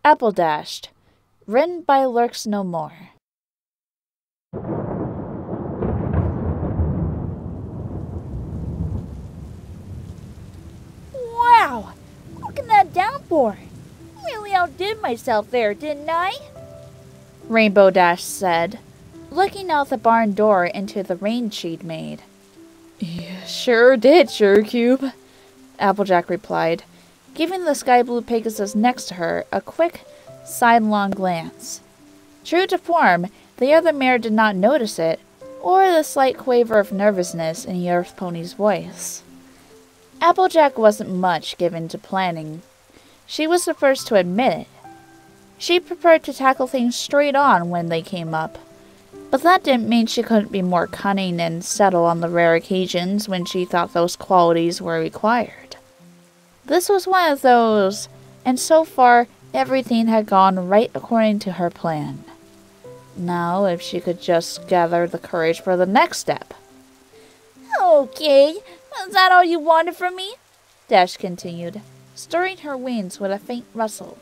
Appledashed, written by Lurks-No-More. Wow! Look at that downpour! Really outdid myself there, didn't I? Rainbow Dash said, looking out the barn door into the rain she'd made. You sure did, Surecube, Applejack replied, giving the sky blue Pegasus next to her a quick, sidelong glance. True to form, the other mare did not notice it, or the slight quaver of nervousness in the Earth Pony's voice. Applejack wasn't much given to planning. She was the first to admit it. She preferred to tackle things straight on when they came up, but that didn't mean she couldn't be more cunning and subtle on the rare occasions when she thought those qualities were required. This was one of those, and so far everything had gone right according to her plan. Now, if she could just gather the courage for the next step. Okay, is that all you wanted from me? Dash continued, stirring her wings with a faint rustle.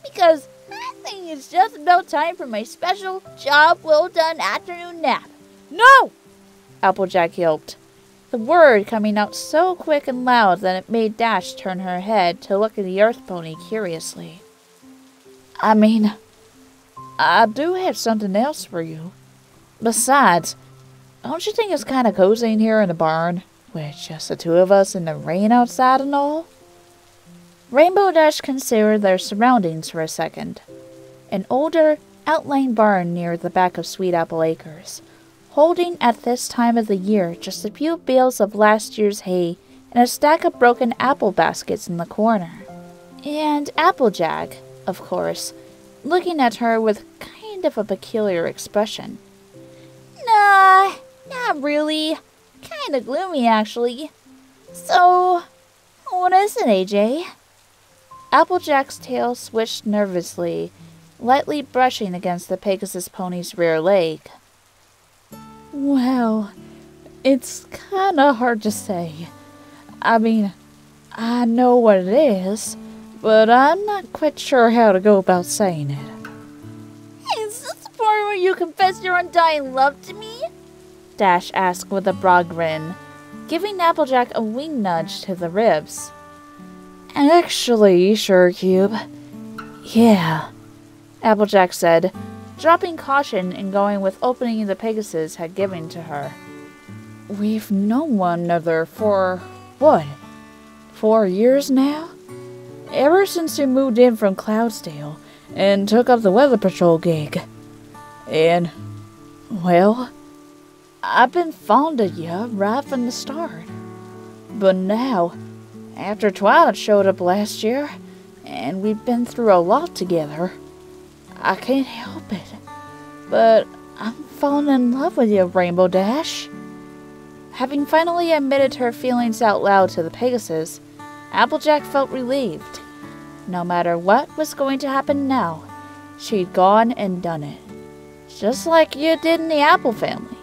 Because I think it's just about time for my special job well done afternoon nap. No! Applejack yelped, the word coming out so quick and loud that it made Dash turn her head to look at the Earth Pony curiously. I mean, I do have something else for you. Besides, don't you think it's kind of cozy in here in the barn, with just the two of us in the rain outside and all? Rainbow Dash considered their surroundings for a second. An older, outlying barn near the back of Sweet Apple Acres, holding at this time of the year just a few bales of last year's hay and a stack of broken apple baskets in the corner. And Applejack, of course, looking at her with kind of a peculiar expression. Nah, not really. Kinda gloomy, actually. So, what is it, AJ? Applejack's tail swished nervously, lightly brushing against the Pegasus pony's rear leg. Well, it's kinda hard to say. I mean, I know what it is, but I'm not quite sure how to go about saying it. Is this the part where you confess your undying love to me? Dash asked with a broad grin, giving Applejack a wing nudge to the ribs. Actually, Surecube, yeah, Applejack said, dropping caution and going with opening the Pegasus had given to her. We've known one another for, what, 4 years now? Ever since we moved in from Cloudsdale and took up the Weather Patrol gig. And, well, I've been fond of you right from the start. But now, after Twilight showed up last year, and we've been through a lot together, I can't help it, but I'm falling in love with you, Rainbow Dash. Having finally admitted her feelings out loud to the Pegasus, Applejack felt relieved. No matter what was going to happen now, she'd gone and done it. Just like you did in the Apple family.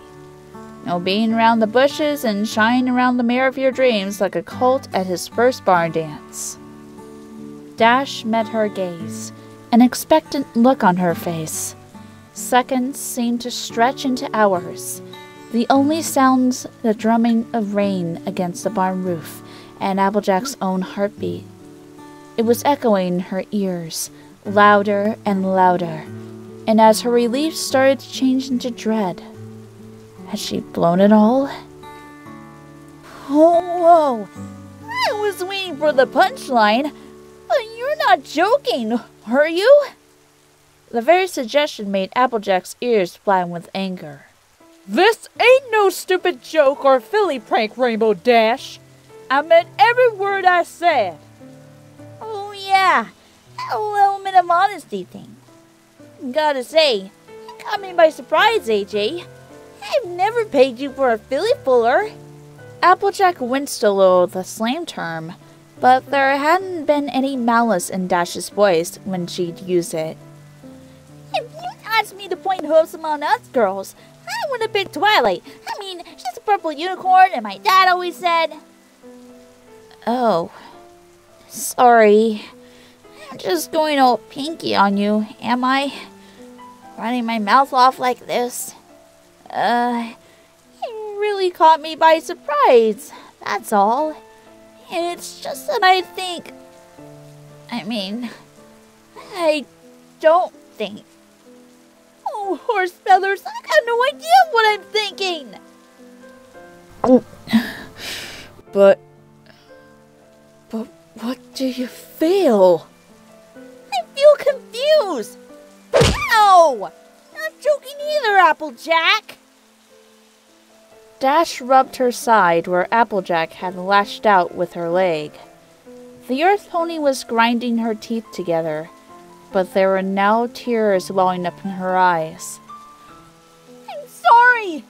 No being around the bushes and shying around the mare of your dreams like a colt at his first barn dance. Dash met her gaze, an expectant look on her face. Seconds seemed to stretch into hours. The only sounds the drumming of rain against the barn roof and Applejack's own heartbeat. It was echoing in her ears, louder and louder, and as her relief started to change into dread. Had she blown it all? Oh, whoa! I was waiting for the punchline, but you're not joking, are you? The very suggestion made Applejack's ears flatten with anger. This ain't no stupid joke or Philly prank, Rainbow Dash. I meant every word I said. Oh yeah, that little element of honesty thing. Gotta say, you caught me by surprise, AJ. I've never paid you for a Philly fuller. Applejack winced a little at the slang term, but there hadn't been any malice in Dash's voice when she'd used it. If you asked me to point hooves among us girls, I would have picked Twilight. I mean, she's a purple unicorn, and my dad always said... Oh, sorry. not just going all pinky on you, am I? Running my mouth off like this. You really caught me by surprise, that's all. And it's just that I don't think. Oh, horse feathers, I got no idea what I'm thinking. But what do you feel? I feel confused. Ow! Not joking either, Applejack. Dash rubbed her side where Applejack had lashed out with her leg. The earth pony was grinding her teeth together, but there were now tears welling up in her eyes. I'm sorry.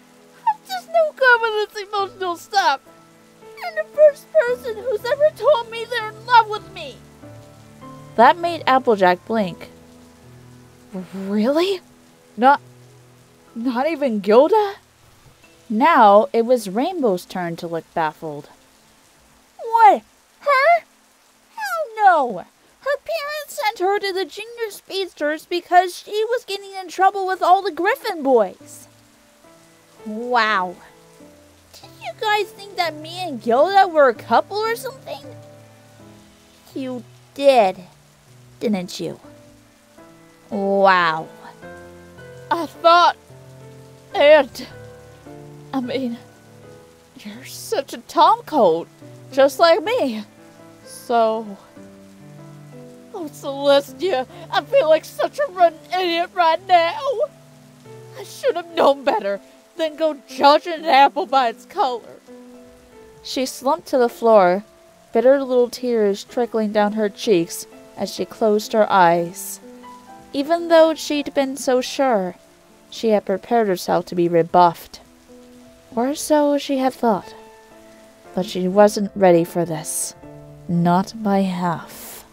I'm just no good with this emotional stuff. You're the first person who's ever told me they're in love with me. That made Applejack blink. Really? Not even Gilda? Now it was Rainbow's turn to look baffled. What? Her? Hell no! Her parents sent her to the junior speedsters because she was getting in trouble with all the Griffin boys. Wow. Did you guys think that me and Gilda were a couple or something? You did, didn't you? Wow. I thought... And... I mean... You're such a tomcoat, just like me. So... Oh, Celestia, I feel like such a rotten idiot right now. I should have known better than go judging an apple by its color. She slumped to the floor, bitter little tears trickling down her cheeks as she closed her eyes. Even though she'd been so sure, she had prepared herself to be rebuffed. Or so she had thought. But she wasn't ready for this. Not by half.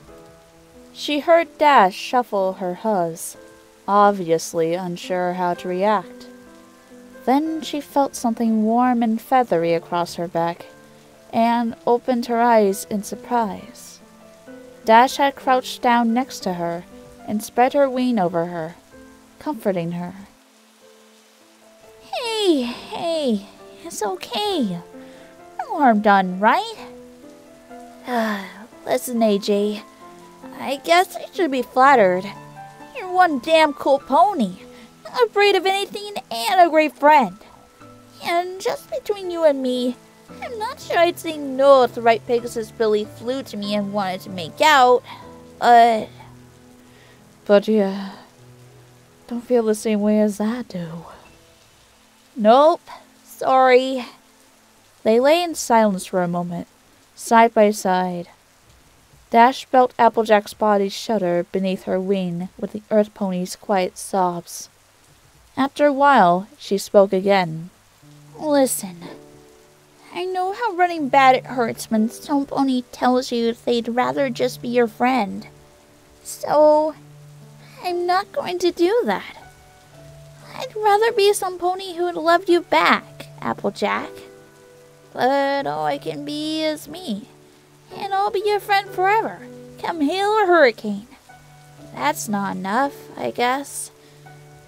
She heard Dash shuffle her huzz, obviously unsure how to react. Then she felt something warm and feathery across her back, and opened her eyes in surprise. Dash had crouched down next to her and spread her wing over her, comforting her. Hey, it's okay. No harm done, right? Listen, AJ, I guess I should be flattered. You're one damn cool pony, not afraid of anything and a great friend. And just between you and me, I'm not sure I'd say no if the right Pegasus Billy flew to me and wanted to make out, but... But yeah, don't feel the same way as I do. Nope, sorry. They lay in silence for a moment, side by side. Dash felt Applejack's body shudder beneath her wing with the earth pony's quiet sobs. After a while, she spoke again. Listen, I know how running bad it hurts when some pony tells you they'd rather just be your friend. So, I'm not going to do that. I'd rather be some pony who'd love you back, Applejack. But all I can be is me, and I'll be your friend forever, come hail or hurricane. That's not enough, I guess,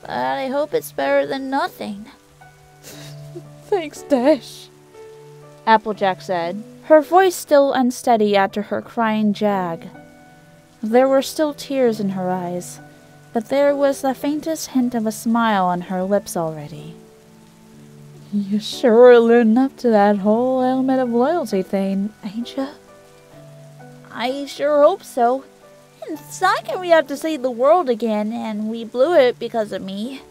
but I hope it's better than nothing. Thanks, Dash, Applejack said, her voice still unsteady after her crying jag. There were still tears in her eyes, but there was the faintest hint of a smile on her lips already. You sure are living up to that whole element of loyalty thing, ain't ya? I sure hope so. It's not like we have to save the world again, and we blew it because of me.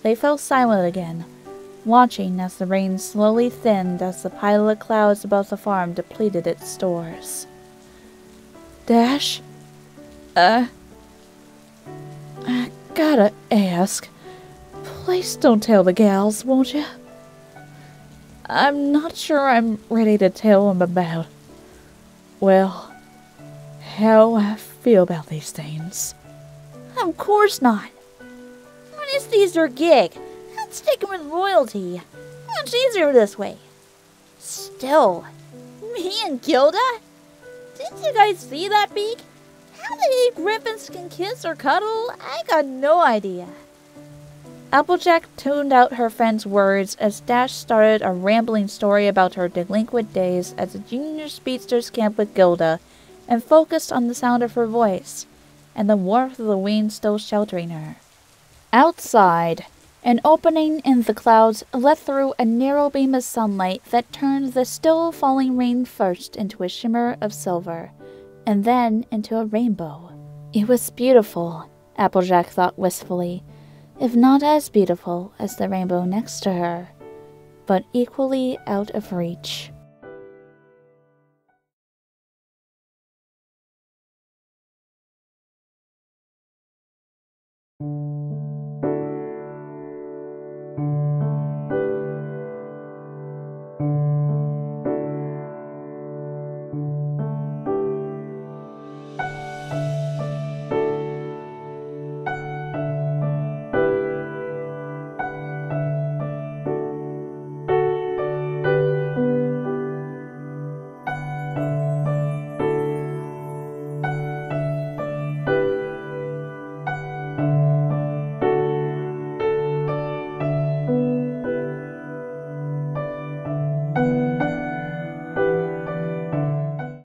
They fell silent again, watching as the rain slowly thinned as the pile of clouds above the farm depleted its stores. Dash? I gotta ask. Please don't tell the gals, won't you? I'm not sure I'm ready to tell them about, well, how I feel about these things. Of course not. Honesty's our gig. I'm sticking with loyalty. Much easier this way. Still, me and Gilda? Didn't you guys see that beak? How the griffins can kiss or cuddle, I got no idea. Applejack tuned out her friend's words as Dash started a rambling story about her delinquent days at the junior speedsters camp with Gilda, and focused on the sound of her voice, and the warmth of the wind still sheltering her. Outside, an opening in the clouds let through a narrow beam of sunlight that turned the still falling rain first into a shimmer of silver, and then into a rainbow. It was beautiful, Applejack thought wistfully, if not as beautiful as the rainbow next to her, but equally out of reach.